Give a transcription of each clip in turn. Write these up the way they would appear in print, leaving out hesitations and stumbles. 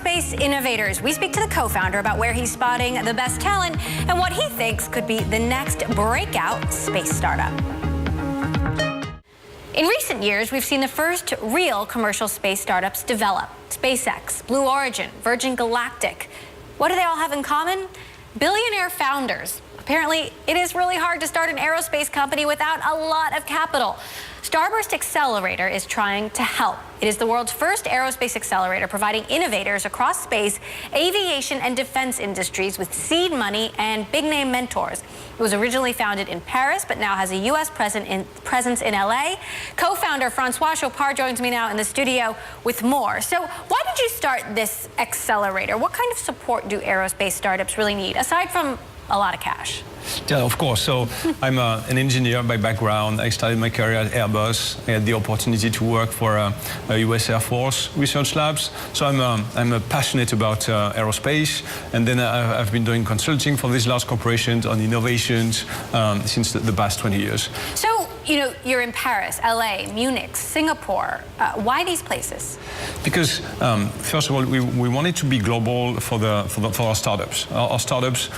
aerospace innovators. We speak to the co-founder about where he's spotting the best talent and what he thinks could be the next breakout space startup. In recent years, we've seen the first real commercial space startups develop. SpaceX, Blue Origin, Virgin Galactic. What do they all have in common? Billionaire founders. Apparently, it is really hard to start an aerospace company without a lot of capital. Starburst Accelerator is trying to help. It is the world's first aerospace accelerator, providing innovators across space, aviation, and defense industries with seed money and big-name mentors. It was originally founded in Paris, but now has a U.S. presence in L.A. Co-founder Francois Chopard joins me now in the studio with more. So why did you start this accelerator? What kind of support do aerospace startups really need, aside from a lot of cash? Yeah, of course. So I'm an engineer by background. I started my career at Airbus. I had the opportunity to work for US Air Force research labs. So I'm passionate about aerospace. And then I've been doing consulting for these large corporations on innovations since the past 20 years. So, you know, you're in Paris, LA, Munich, Singapore. Why these places? Because first of all, we wanted to be global for our startups. Our startups,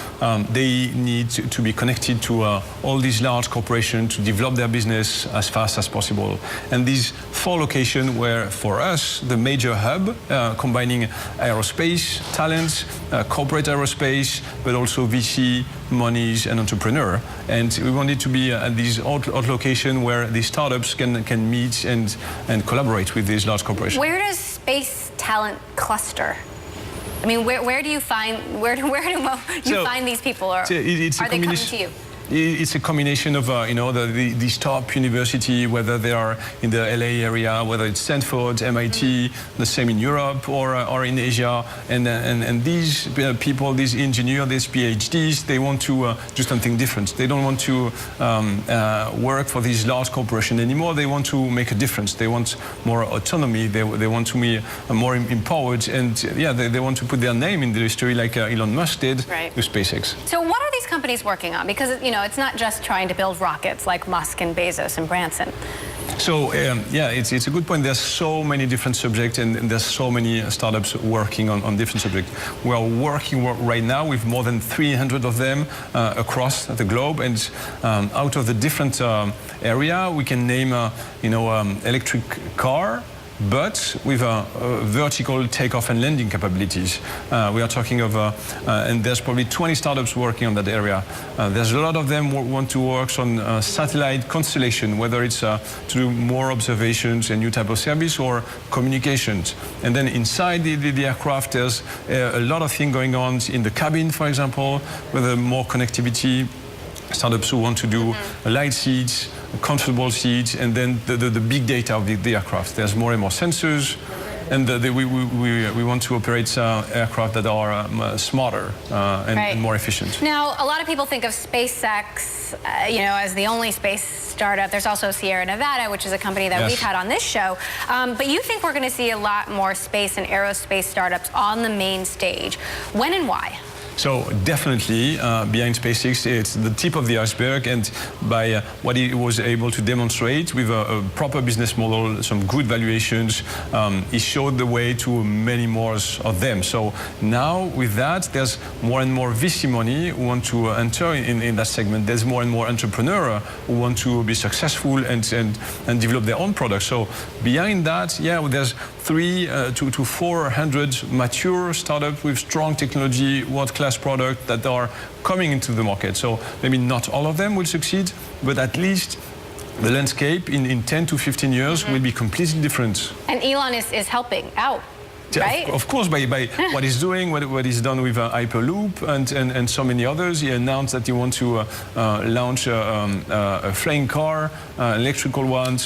they need to be connected to all these large corporations to develop their business as fast as possible. And these 4 locations were, for us, the major hub, combining aerospace talents, corporate aerospace, but also VC, monies, and entrepreneur. And we wanted to be at these odd locations where these startups can meet and collaborate with these large corporations. Where does space talent cluster? I mean, where do you find find these people, or are they coming to you? It's a combination of these top university, whether they are in the LA area, whether it's Stanford, MIT, the same in Europe or in Asia, and these people, these engineers, these PhDs, they want to do something different. They don't want to work for these large corporations anymore. They want to make a difference. They want more autonomy. They want to be more empowered, and yeah, they want to put their name in the history like Elon Musk did with SpaceX. So what are these companies working on? Because it's not just trying to build rockets like Musk and Bezos and Branson. So yeah, it's a good point. There's so many different subjects, and there's so many startups working on different subjects. We are working right now with more than 300 of them across the globe, and out of the different area, we can name electric car, but with vertical takeoff and landing capabilities. We are talking of, and there's probably 20 startups working on that area. There's a lot of them who want to work on satellite constellation, whether it's to do more observations and new type of service or communications. And then inside the aircraft, there's a lot of things going on in the cabin, for example, with more connectivity. Startups who want to do light seats, comfortable seats, and then the big data of the aircraft. There's more and more sensors, and we want to operate aircraft that are smarter and more efficient. Now, a lot of people think of SpaceX, as the only space startup. There's also Sierra Nevada, which is a company that we've had on this show. But you think we're going to see a lot more space and aerospace startups on the main stage. When and why? So definitely behind SpaceX, it's the tip of the iceberg, and by what he was able to demonstrate with a proper business model, some good valuations, he showed the way to many more of them. So now with that, there's more and more VC money who want to enter in that segment. There's more and more entrepreneurs who want to be successful and develop their own products. So behind that, yeah, there's 300 to 400 mature startups with strong technology, world-class product that are coming into the market. So maybe not all of them will succeed, but at least the landscape in 10 to 15 years will be completely different. And Elon is helping out. Right? Of course, by what he's doing, what he's done with Hyperloop and so many others. He announced that he wants to launch a flying car, electrical one.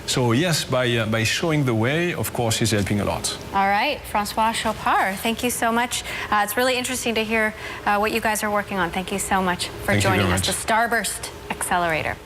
So yes, by showing the way, of course, he's helping a lot. All right, Francois Chopard, thank you so much. It's really interesting to hear what you guys are working on. Thank you so much for joining us, the Starburst Accelerator.